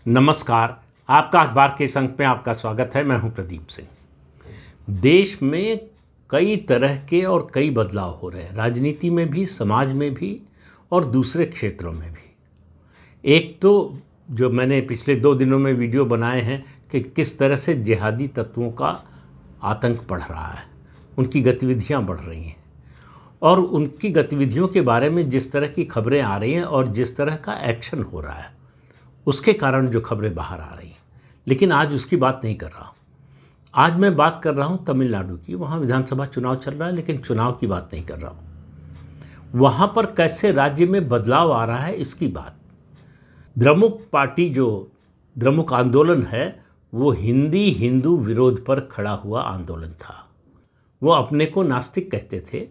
नमस्कार। आपका अखबार के इस अंक में आपका स्वागत है। मैं हूं प्रदीप सिंह। देश में कई तरह के और कई बदलाव हो रहे हैं, राजनीति में भी, समाज में भी और दूसरे क्षेत्रों में भी। एक तो जो मैंने पिछले 2 दिनों में वीडियो बनाए हैं कि किस तरह से जिहादी तत्वों का आतंक बढ़ रहा है, उनकी गतिविधियां बढ़ रही हैं और उनकी गतिविधियों के बारे में जिस तरह की खबरें आ रही हैं और जिस तरह का एक्शन हो रहा है, उसके कारण जो खबरें बाहर आ रही हैं। लेकिन आज उसकी बात नहीं कर रहा हूँ। आज मैं बात कर रहा हूँ तमिलनाडु की। वहाँ विधानसभा चुनाव चल रहा है, लेकिन चुनाव की बात नहीं कर रहा हूँ। वहाँ पर कैसे राज्य में बदलाव आ रहा है, इसकी बात। द्रमुक पार्टी, जो द्रमुक आंदोलन है, वो हिंदी हिंदू विरोध पर खड़ा हुआ आंदोलन था। वो अपने को नास्तिक कहते थे।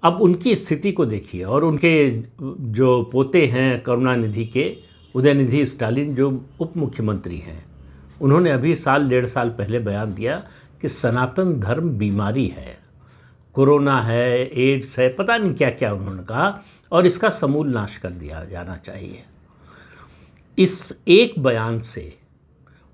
अब उनकी स्थिति को देखिए। और उनके जो पोते हैं करुणानिधि के, उदयनिधि स्टालिन, जो उप मुख्यमंत्री हैं, उन्होंने अभी 1.5 साल पहले बयान दिया कि सनातन धर्म बीमारी है, कोरोना है, एड्स है, पता नहीं क्या क्या उन्होंने कहा, और इसका समूल नाश कर दिया जाना चाहिए। इस एक बयान से,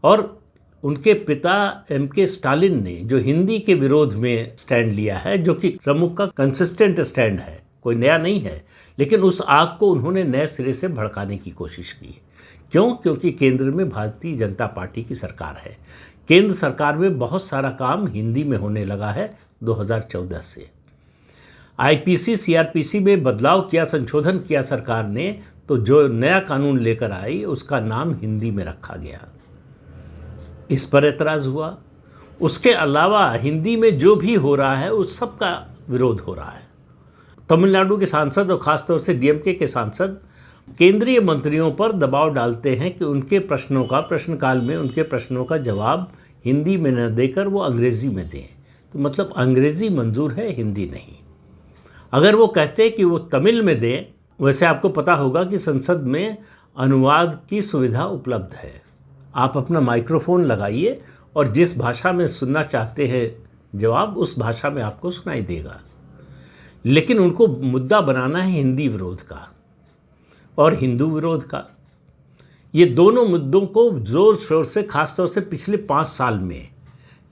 और उनके पिता M.K. स्टालिन ने जो हिंदी के विरोध में स्टैंड लिया है, जो कि प्रमुख का कंसिस्टेंट स्टैंड है, कोई नया नहीं है, लेकिन उस आग को उन्होंने नए सिरे से भड़काने की कोशिश की। क्यों? क्योंकि केंद्र में भारतीय जनता पार्टी की सरकार है। केंद्र सरकार में बहुत सारा काम हिंदी में होने लगा है 2014 से। IPC CRPC में बदलाव किया, संशोधन किया सरकार ने, तो जो नया कानून लेकर आई उसका नाम हिंदी में रखा गया। इस पर एतराज़ हुआ। उसके अलावा हिंदी में जो भी हो रहा है उस सब का विरोध हो रहा है। तमिलनाडु के सांसद और ख़ासतौर से DMK के सांसद केंद्रीय मंत्रियों पर दबाव डालते हैं कि उनके प्रश्नों का, प्रश्नकाल में उनके प्रश्नों का जवाब हिंदी में न देकर वो अंग्रेज़ी में दें। तो मतलब अंग्रेज़ी मंजूर है, हिंदी नहीं। अगर वो कहते हैं कि वो तमिल में दें, वैसे आपको पता होगा कि संसद में अनुवाद की सुविधा उपलब्ध है। आप अपना माइक्रोफोन लगाइए और जिस भाषा में सुनना चाहते हैं जवाब, उस भाषा में आपको सुनाई देगा। लेकिन उनको मुद्दा बनाना है हिंदी विरोध का और हिंदू विरोध का। ये दोनों मुद्दों को ज़ोर शोर से, खासतौर से पिछले 5 साल में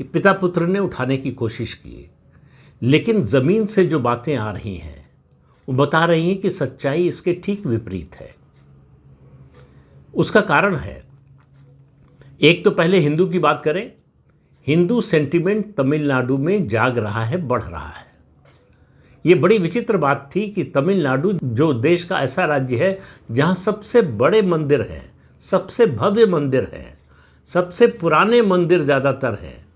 पिता पुत्र ने उठाने की कोशिश की। लेकिन ज़मीन से जो बातें आ रही हैं वो बता रही हैं कि सच्चाई इसके ठीक विपरीत है। उसका कारण है, एक तो पहले हिंदू की बात करें। हिंदू सेंटिमेंट तमिलनाडु में जाग रहा है, बढ़ रहा है। ये बड़ी विचित्र बात थी कि तमिलनाडु, जो देश का ऐसा राज्य है जहाँ सबसे बड़े मंदिर हैं, सबसे भव्य मंदिर हैं, सबसे पुराने मंदिर ज़्यादातर हैं,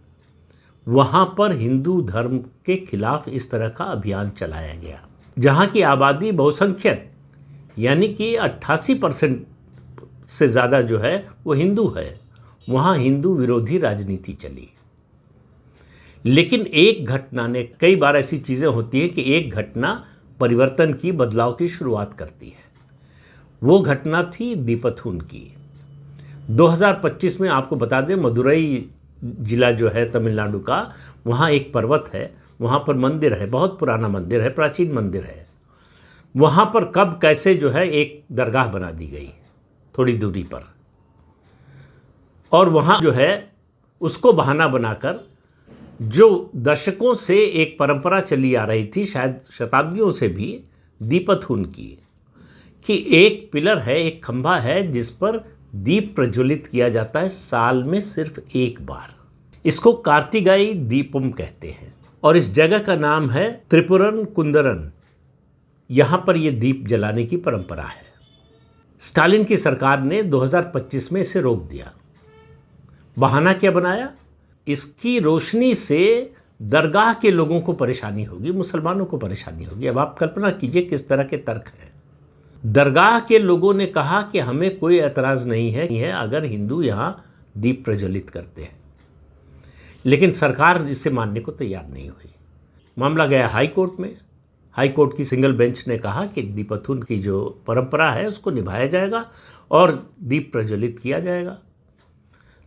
वहाँ पर हिंदू धर्म के खिलाफ इस तरह का अभियान चलाया गया। जहाँ की आबादी बहुसंख्यक, यानी कि 88% से ज़्यादा जो है वो हिंदू है, वहाँ हिंदू विरोधी राजनीति चली। लेकिन एक घटना ने, कई बार ऐसी चीज़ें होती हैं कि एक घटना परिवर्तन की, बदलाव की शुरुआत करती है। वो घटना थी दीपथुन की। 2025 में आपको बता दें, मदुरई जिला जो है तमिलनाडु का, वहाँ एक पर्वत है, वहाँ पर मंदिर है, बहुत पुराना मंदिर है, प्राचीन मंदिर है। वहाँ पर कब कैसे जो है एक दरगाह बना दी गई थोड़ी दूरी पर, और वहाँ जो है उसको बहाना बनाकर, जो दशकों से एक परंपरा चली आ रही थी, शायद शताब्दियों से भी, दीपथुन की, कि एक पिलर है, एक खंभा है जिस पर दीप प्रज्वलित किया जाता है साल में सिर्फ एक बार। इसको कार्तिगाई दीपम कहते हैं और इस जगह का नाम है त्रिपुरन कुंदरन। यहाँ पर यह दीप जलाने की परंपरा है। स्टालिन की सरकार ने 2025 में इसे रोक दिया। बहाना क्या बनाया? इसकी रोशनी से दरगाह के लोगों को परेशानी होगी, मुसलमानों को परेशानी होगी। अब आप कल्पना कीजिए किस तरह के तर्क हैं। दरगाह के लोगों ने कहा कि हमें कोई एतराज़ नहीं है अगर हिंदू यहाँ दीप प्रज्वलित करते हैं, लेकिन सरकार इसे मानने को तैयार नहीं हुई। मामला गया हाई कोर्ट में। हाई कोर्ट की सिंगल बेंच ने कहा कि दीपथुन की जो परंपरा है उसको निभाया जाएगा और दीप प्रज्वलित किया जाएगा।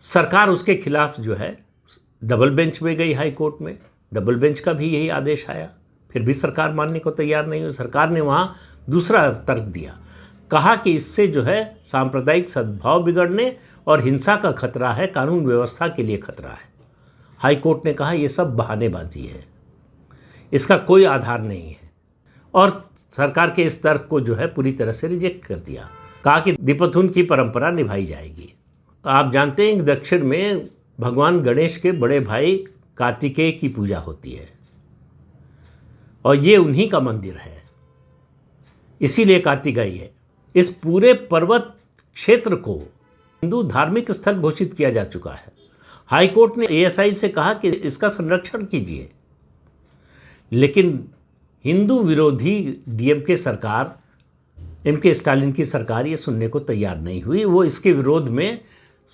सरकार उसके खिलाफ जो है डबल बेंच में गई हाई कोर्ट में। डबल बेंच का भी यही आदेश आया, फिर भी सरकार मानने को तैयार नहीं हुई। सरकार ने वहाँ दूसरा तर्क दिया कहा कि इससे जो है सांप्रदायिक सद्भाव बिगड़ने और हिंसा का खतरा है, कानून व्यवस्था के लिए खतरा है। हाई कोर्ट ने कहा ये सब बहानेबाजी है, इसका कोई आधार नहीं है, और सरकार के इस तर्क को जो है पूरी तरह से रिजेक्ट कर दिया। कहा कि दीपोत्सव की परंपरा निभाई जाएगी। आप जानते हैं कि दक्षिण में भगवान गणेश के बड़े भाई कार्तिकेय की पूजा होती है और ये उन्हीं का मंदिर है, इसीलिए कार्तिकेय है। इस पूरे पर्वत क्षेत्र को हिंदू धार्मिक स्थल घोषित किया जा चुका है। हाई कोर्ट ने एएसआई से कहा कि इसका संरक्षण कीजिए, लेकिन हिंदू विरोधी डीएमके सरकार, एमके स्टालिन की सरकार ये सुनने को तैयार नहीं हुई। वो इसके विरोध में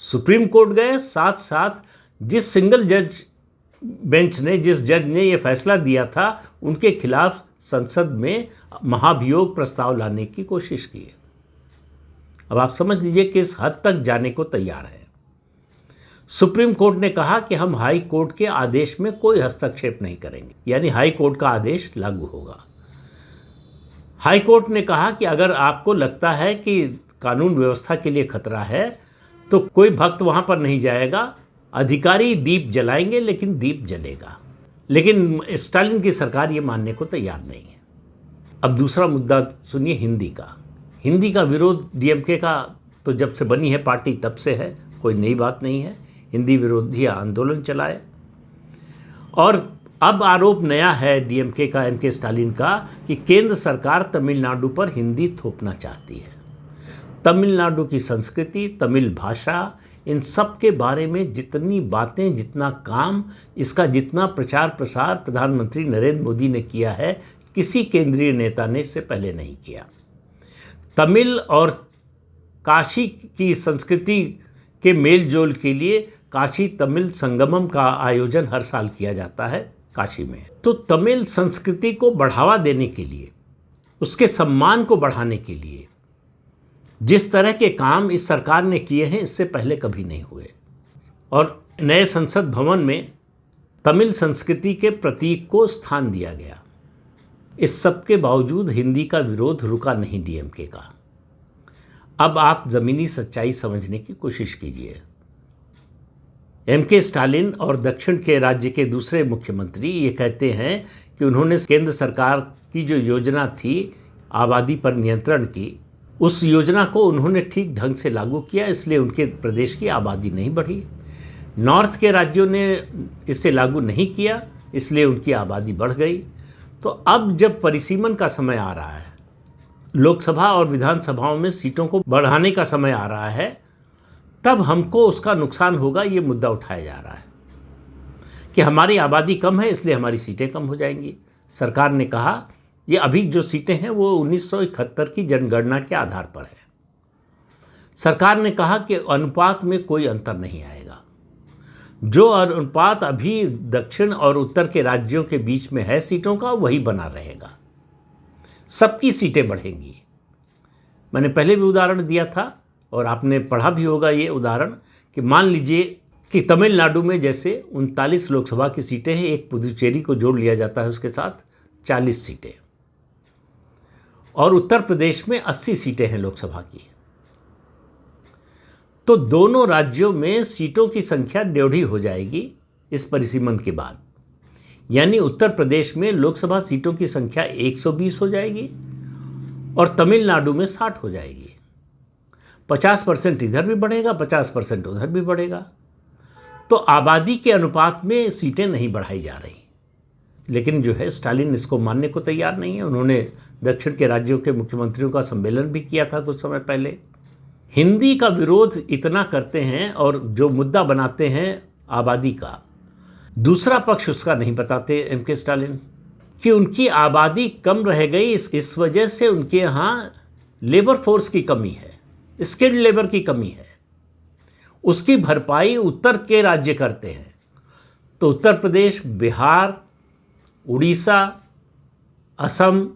सुप्रीम कोर्ट गए, साथ साथ जिस सिंगल जज बेंच ने, जिस जज ने ये फैसला दिया था, उनके खिलाफ संसद में महाभियोग प्रस्ताव लाने की कोशिश की। अब आप समझ लीजिए किस हद तक जाने को तैयार है। सुप्रीम कोर्ट ने कहा कि हम हाई कोर्ट के आदेश में कोई हस्तक्षेप नहीं करेंगे, यानी हाई कोर्ट का आदेश लागू होगा। हाई कोर्ट ने कहा कि अगर आपको लगता है कि कानून व्यवस्था के लिए खतरा है तो कोई भक्त वहां पर नहीं जाएगा, अधिकारी दीप जलाएंगे लेकिन दीप जलेगा। लेकिन स्टालिन की सरकार ये मानने को तैयार नहीं है। अब दूसरा मुद्दा सुनिए, हिंदी का। हिंदी का विरोध डीएमके का तो जब से बनी है पार्टी तब से है, कोई नई बात नहीं है। हिंदी विरोधी आंदोलन चलाए, और अब आरोप नया है डीएमके का, एमके स्टालिन का, कि केंद्र सरकार तमिलनाडु पर हिंदी थोपना चाहती है। तमिलनाडु की संस्कृति, तमिल भाषा, इन सब के बारे में जितनी बातें, जितना काम, इसका जितना प्रचार प्रसार प्रधानमंत्री नरेंद्र मोदी ने किया है, किसी केंद्रीय नेता ने इससे पहले नहीं किया। तमिल और काशी की संस्कृति के मेल जोल के लिए काशी तमिल संगमम का आयोजन हर साल किया जाता है काशी में। तो तमिल संस्कृति को बढ़ावा देने के लिए, उसके सम्मान को बढ़ाने के लिए जिस तरह के काम इस सरकार ने किए हैं, इससे पहले कभी नहीं हुए। और नए संसद भवन में तमिल संस्कृति के प्रतीक को स्थान दिया गया। इस सब के बावजूद हिंदी का विरोध रुका नहीं डीएमके का। अब आप ज़मीनी सच्चाई समझने की कोशिश कीजिए। एमके स्टालिन और दक्षिण के राज्य के दूसरे मुख्यमंत्री ये कहते हैं कि उन्होंने केंद्र सरकार की जो योजना थी आबादी पर नियंत्रण की, उस योजना को उन्होंने ठीक ढंग से लागू किया, इसलिए उनके प्रदेश की आबादी नहीं बढ़ी। नॉर्थ के राज्यों ने इसे लागू नहीं किया, इसलिए उनकी आबादी बढ़ गई। तो अब जब परिसीमन का समय आ रहा है, लोकसभा और विधानसभाओं में सीटों को बढ़ाने का समय आ रहा है, तब हमको उसका नुकसान होगा, ये मुद्दा उठाया जा रहा है कि हमारी आबादी कम है इसलिए हमारी सीटें कम हो जाएंगी। सरकार ने कहा ये अभी जो सीटें हैं वो 1971 की जनगणना के आधार पर है। सरकार ने कहा कि अनुपात में कोई अंतर नहीं आएगा। जो अनुपात अभी दक्षिण और उत्तर के राज्यों के बीच में है सीटों का, वही बना रहेगा। सबकी सीटें बढ़ेंगी। मैंने पहले भी उदाहरण दिया था और आपने पढ़ा भी होगा ये उदाहरण, कि मान लीजिए कि तमिलनाडु में जैसे 39 लोकसभा की सीटें हैं, एक पुदुचेरी को जोड़ लिया जाता है उसके साथ 40 सीटें, और उत्तर प्रदेश में 80 सीटें हैं लोकसभा की। तो दोनों राज्यों में सीटों की संख्या 1.5 हो जाएगी इस परिसीमन के बाद। यानी उत्तर प्रदेश में लोकसभा सीटों की संख्या 120 हो जाएगी और तमिलनाडु में 60 हो जाएगी। 50% इधर भी बढ़ेगा, 50% उधर भी बढ़ेगा। तो आबादी के अनुपात में सीटें नहीं बढ़ाई जा रही। लेकिन जो है स्टालिन इसको मानने को तैयार नहीं है। उन्होंने दक्षिण के राज्यों के मुख्यमंत्रियों का सम्मेलन भी किया था कुछ समय पहले। हिंदी का विरोध इतना करते हैं और जो मुद्दा बनाते हैं आबादी का, दूसरा पक्ष उसका नहीं बताते एमके स्टालिन, कि उनकी आबादी कम रह गई, इस वजह से उनके यहाँ लेबर फोर्स की कमी है, स्किल्ड लेबर की कमी है। उसकी भरपाई उत्तर के राज्य करते हैं। तो उत्तर प्रदेश, बिहार, उड़ीसा, असम,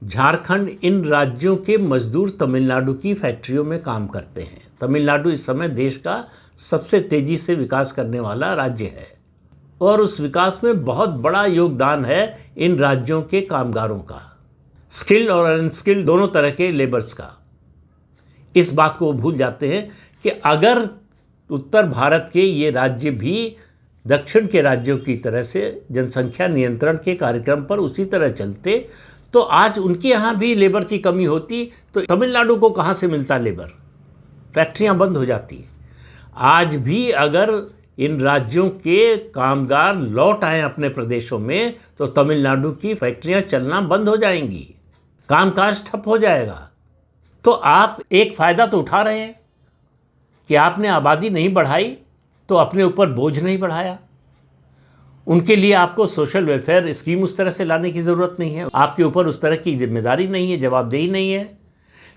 झारखंड, इन राज्यों के मजदूर तमिलनाडु की फैक्ट्रियों में काम करते हैं। तमिलनाडु इस समय देश का सबसे तेज़ी से विकास करने वाला राज्य है और उस विकास में बहुत बड़ा योगदान है इन राज्यों के कामगारों का, स्किल्ड और अनस्किल्ड दोनों तरह के लेबर्स का। इस बात को वो भूल जाते हैं कि अगर उत्तर भारत के ये राज्य भी दक्षिण के राज्यों की तरह से जनसंख्या नियंत्रण के कार्यक्रम पर उसी तरह चलते तो आज उनके यहाँ भी लेबर की कमी होती, तो तमिलनाडु को कहाँ से मिलता लेबर? फैक्ट्रियाँ बंद हो जाती। आज भी अगर इन राज्यों के कामगार लौट आए अपने प्रदेशों में तो तमिलनाडु की फैक्ट्रियाँ चलना बंद हो जाएंगी, कामकाज ठप हो जाएगा। तो आप एक फ़ायदा तो उठा रहे हैं कि आपने आबादी नहीं बढ़ाई तो अपने ऊपर बोझ नहीं बढ़ाया। उनके लिए आपको सोशल वेलफेयर स्कीम उस तरह से लाने की ज़रूरत नहीं है, आपके ऊपर उस तरह की जिम्मेदारी नहीं है, जवाबदेही नहीं है,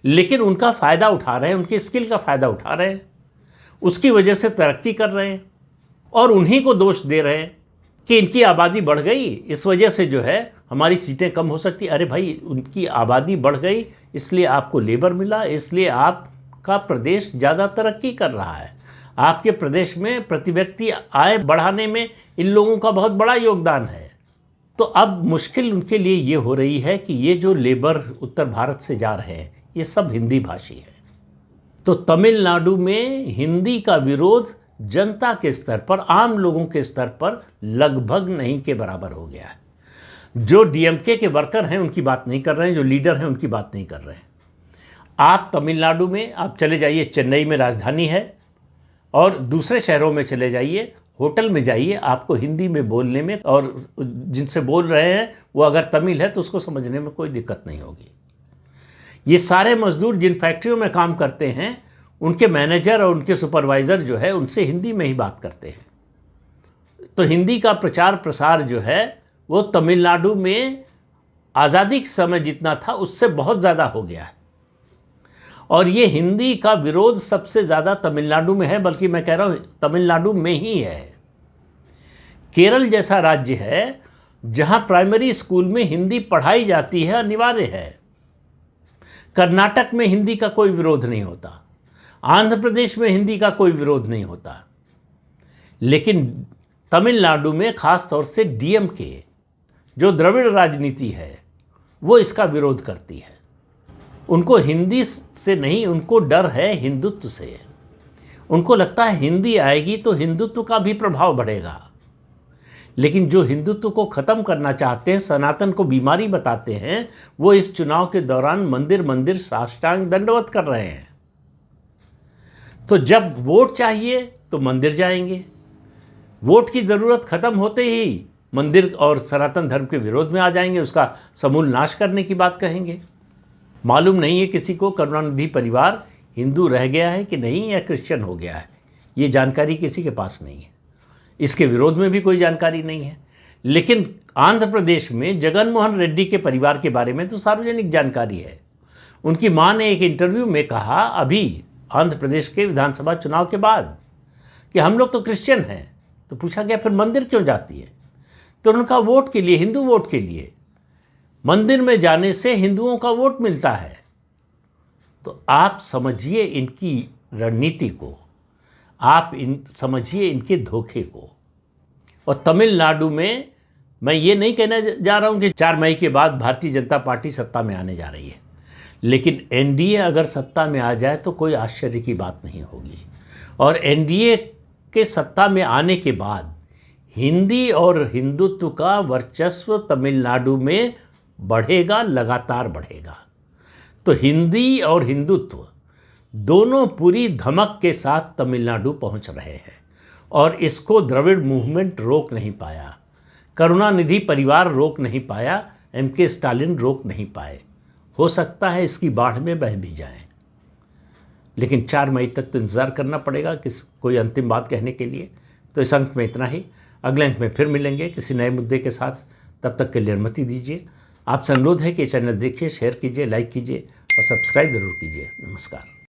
लेकिन उनका फ़ायदा उठा रहे हैं, उनकी स्किल का फ़ायदा उठा रहे हैं, उसकी वजह से तरक्की कर रहे हैं और उन्हीं को दोष दे रहे हैं कि इनकी आबादी बढ़ गई, इस वजह से जो है हमारी सीटें कम हो सकती। अरे भाई, उनकी आबादी बढ़ गई इसलिए आपको लेबर मिला, इसलिए आपका प्रदेश ज़्यादा तरक्की कर रहा है। आपके प्रदेश में प्रति व्यक्ति आय बढ़ाने में इन लोगों का बहुत बड़ा योगदान है। तो अब मुश्किल उनके लिए ये हो रही है कि ये जो लेबर उत्तर भारत से जा रहे हैं ये सब हिंदी भाषी है। तो तमिलनाडु में हिंदी का विरोध जनता के स्तर पर, आम लोगों के स्तर पर लगभग नहीं के बराबर हो गया है। जो डीएमके के वर्कर हैं उनकी बात नहीं कर रहे हैं, जो लीडर हैं उनकी बात नहीं कर रहे हैं। आप तमिलनाडु में आप चले जाइए, चेन्नई में राजधानी है, और दूसरे शहरों में चले जाइए, होटल में जाइए, आपको हिंदी में बोलने में, और जिनसे बोल रहे हैं वो अगर तमिल है तो उसको समझने में कोई दिक्कत नहीं होगी। ये सारे मजदूर जिन फैक्ट्रियों में काम करते हैं उनके मैनेजर और उनके सुपरवाइज़र जो है उनसे हिंदी में ही बात करते हैं। तो हिंदी का प्रचार प्रसार जो है वो तमिलनाडु में आज़ादी के समय जितना था उससे बहुत ज़्यादा हो गया है। और ये हिंदी का विरोध सबसे ज़्यादा तमिलनाडु में है, बल्कि मैं कह रहा हूँ तमिलनाडु में ही है। केरल जैसा राज्य है जहाँ प्राइमरी स्कूल में हिंदी पढ़ाई जाती है, अनिवार्य है। कर्नाटक में हिंदी का कोई विरोध नहीं होता, आंध्र प्रदेश में हिंदी का कोई विरोध नहीं होता, लेकिन तमिलनाडु में ख़ास तौर से डीएमके जो द्रविड़ राजनीति है वो इसका विरोध करती है। उनको हिंदी से नहीं, उनको डर है हिंदुत्व से। उनको लगता है हिंदी आएगी तो हिंदुत्व का भी प्रभाव बढ़ेगा। लेकिन जो हिंदुत्व को ख़त्म करना चाहते हैं, सनातन को बीमारी बताते हैं, वो इस चुनाव के दौरान मंदिर मंदिर साष्टांग दंडवत कर रहे हैं। तो जब वोट चाहिए तो मंदिर जाएंगे, वोट की ज़रूरत ख़त्म होते ही मंदिर और सनातन धर्म के विरोध में आ जाएंगे, उसका समूल नाश करने की बात कहेंगे। मालूम नहीं है किसी को करुणानिधि परिवार हिंदू रह गया है कि नहीं, या क्रिश्चियन हो गया है, ये जानकारी किसी के पास नहीं है। इसके विरोध में भी कोई जानकारी नहीं है। लेकिन आंध्र प्रदेश में जगन मोहन रेड्डी के परिवार के बारे में तो सार्वजनिक जानकारी है। उनकी मां ने एक इंटरव्यू में कहा अभी आंध्र प्रदेश के विधानसभा चुनाव के बाद कि हम लोग तो क्रिश्चियन हैं। तो पूछा गया फिर मंदिर क्यों जाती है? तो उनका वोट के लिए, हिंदू वोट के लिए। मंदिर में जाने से हिंदुओं का वोट मिलता है। तो आप समझिए इनकी रणनीति को, आप समझिए इनके धोखे को। और तमिलनाडु में मैं ये नहीं कहने जा रहा हूँ कि 4 मई के बाद भारतीय जनता पार्टी सत्ता में आने जा रही है, लेकिन एनडीए अगर सत्ता में आ जाए तो कोई आश्चर्य की बात नहीं होगी। और एनडीए के सत्ता में आने के बाद हिंदी और हिंदुत्व का वर्चस्व तमिलनाडु में बढ़ेगा, लगातार बढ़ेगा। तो हिंदी और हिंदुत्व दोनों पूरी धमक के साथ तमिलनाडु पहुंच रहे हैं और इसको द्रविड़ मूवमेंट रोक नहीं पाया, करुणानिधि परिवार रोक नहीं पाया, एमके स्टालिन रोक नहीं पाए। हो सकता है इसकी बाढ़ में बह भी जाएं, लेकिन 4 मई तक तो इंतज़ार करना पड़ेगा कोई अंतिम बात कहने के लिए। तो इस अंक में इतना ही। अगले अंक में फिर मिलेंगे किसी नए मुद्दे के साथ। तब तक के लिए अनुमति दीजिए। आपसे अनुरोध है कि चैनल देखिए, शेयर कीजिए, लाइक कीजिए और सब्सक्राइब जरूर कीजिए। नमस्कार।